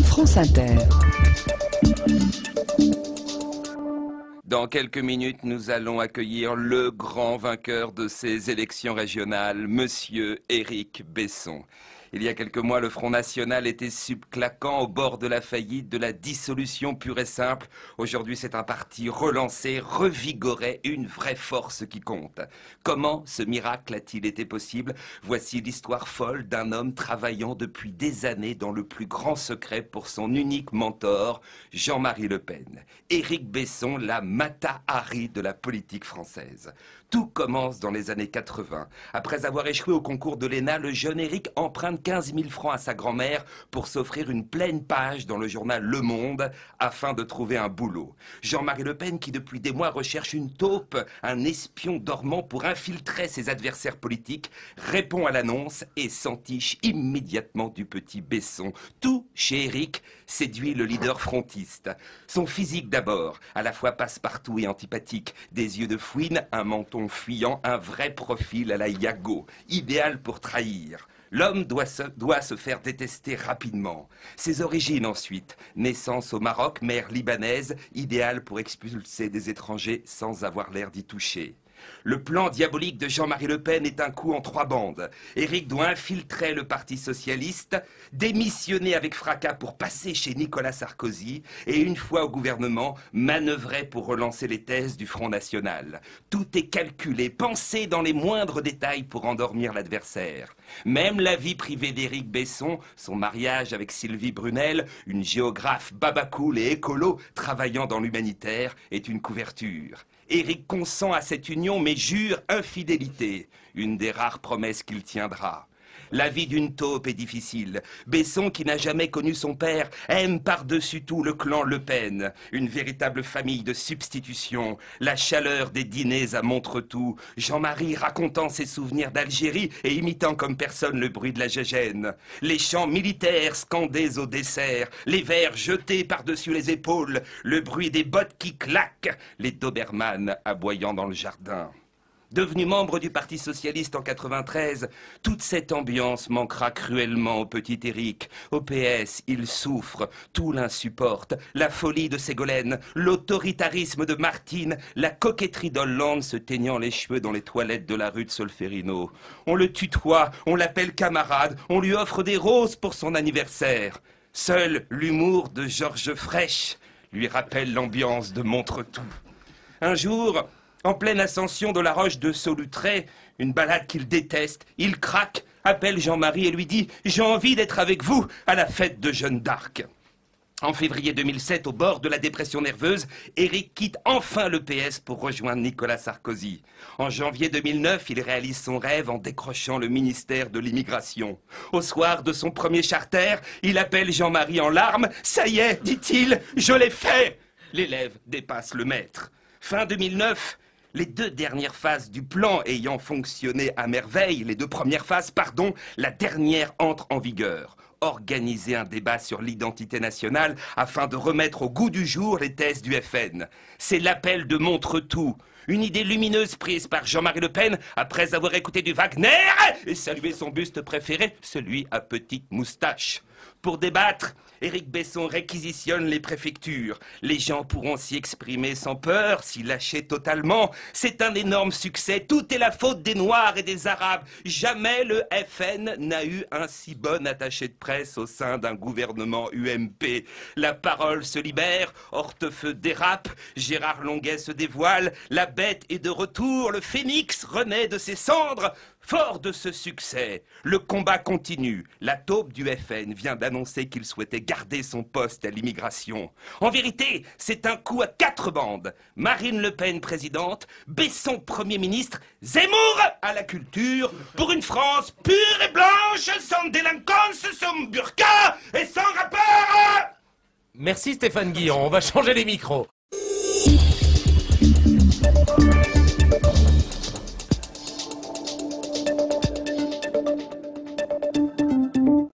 France Inter. Dans quelques minutes, nous allons accueillir le grand vainqueur de ces élections régionales, Monsieur Éric Besson. Il y a quelques mois, le Front National était subclaquant au bord de la faillite, de la dissolution pure et simple. Aujourd'hui, c'est un parti relancé, revigoré, une vraie force qui compte. Comment ce miracle a-t-il été possible? Voici l'histoire folle d'un homme travaillant depuis des années dans le plus grand secret pour son unique mentor, Jean-Marie Le Pen. Éric Besson, la Mata Hari de la politique française. Tout commence dans les années 80. Après avoir échoué au concours de l'ENA, le jeune Éric emprunte 15 000 francs à sa grand-mère pour s'offrir une pleine page dans le journal Le Monde afin de trouver un boulot. Jean-Marie Le Pen, qui depuis des mois recherche une taupe, un espion dormant pour infiltrer ses adversaires politiques, répond à l'annonce et s'entiche immédiatement du petit Besson. Tout chez Éric séduit le leader frontiste. Son physique d'abord, à la fois passe-partout et antipathique, des yeux de fouine, un menton fuyant, un vrai profil à la Yago, idéal pour trahir. L'homme doit se faire détester rapidement. Ses origines ensuite, naissance au Maroc, mère libanaise, idéale pour expulser des étrangers sans avoir l'air d'y toucher. Le plan diabolique de Jean-Marie Le Pen est un coup en 3 bandes. Éric doit infiltrer le Parti socialiste, démissionner avec fracas pour passer chez Nicolas Sarkozy et une fois au gouvernement, manœuvrer pour relancer les thèses du Front National. Tout est calculé, pensé dans les moindres détails pour endormir l'adversaire. Même la vie privée d'Éric Besson, son mariage avec Sylvie Brunel, une géographe babacool et écolo travaillant dans l'humanitaire, est une couverture. Éric consent à cette union mais jure infidélité, une des rares promesses qu'il tiendra. La vie d'une taupe est difficile. Besson, qui n'a jamais connu son père, aime par-dessus tout le clan Le Pen. Une véritable famille de substitution. La chaleur des dîners à Montretout. Jean-Marie racontant ses souvenirs d'Algérie et imitant comme personne le bruit de la gégène. Les chants militaires scandés au dessert. Les verres jetés par-dessus les épaules. Le bruit des bottes qui claquent. Les Doberman aboyant dans le jardin. Devenu membre du Parti socialiste en 93, toute cette ambiance manquera cruellement au petit Éric. Au PS, il souffre, tout l'insupporte, la folie de Ségolène, l'autoritarisme de Martine, la coquetterie d'Hollande se teignant les cheveux dans les toilettes de la rue de Solferino. On le tutoie, on l'appelle camarade, on lui offre des roses pour son anniversaire. Seul l'humour de Georges Frêche lui rappelle l'ambiance de Montretout. Un jour, en pleine ascension de la roche de Solutré, une balade qu'il déteste, il craque, appelle Jean-Marie et lui dit « J'ai envie d'être avec vous à la fête de Jeanne d'Arc ». En février 2007, au bord de la dépression nerveuse, Éric quitte enfin le PS pour rejoindre Nicolas Sarkozy. En janvier 2009, il réalise son rêve en décrochant le ministère de l'Immigration. Au soir de son premier charter, il appelle Jean-Marie en larmes « Ça y est, dit-il, je l'ai fait !» L'élève dépasse le maître. Fin 2009, les 2 dernières phases du plan ayant fonctionné à merveille, les 2 premières phases, la dernière entre en vigueur. Organiser un débat sur l'identité nationale afin de remettre au goût du jour les thèses du FN. C'est l'appel de Montretout. Une idée lumineuse prise par Jean-Marie Le Pen après avoir écouté du Wagner et salué son buste préféré, celui à petite moustache. Pour débattre, Éric Besson réquisitionne les préfectures. Les gens pourront s'y exprimer sans peur, s'y lâcher totalement. C'est un énorme succès. Tout est la faute des Noirs et des Arabes. Jamais le FN n'a eu un si bon attaché de presse au sein d'un gouvernement UMP. La parole se libère, Hortefeux dérape, Gérard Longuet se dévoile, la bête est de retour, le phénix renaît de ses cendres. Fort de ce succès, le combat continue. La taupe du FN vient d'annoncer qu'il souhaitait garder son poste à l'immigration. En vérité, c'est un coup à 4 bandes. Marine Le Pen présidente, Besson Premier ministre, Zemmour à la culture, pour une France pure et blanche, sans délinquance, sans burqa et sans rapport. Merci Stéphane Guillon, on va changer les micros.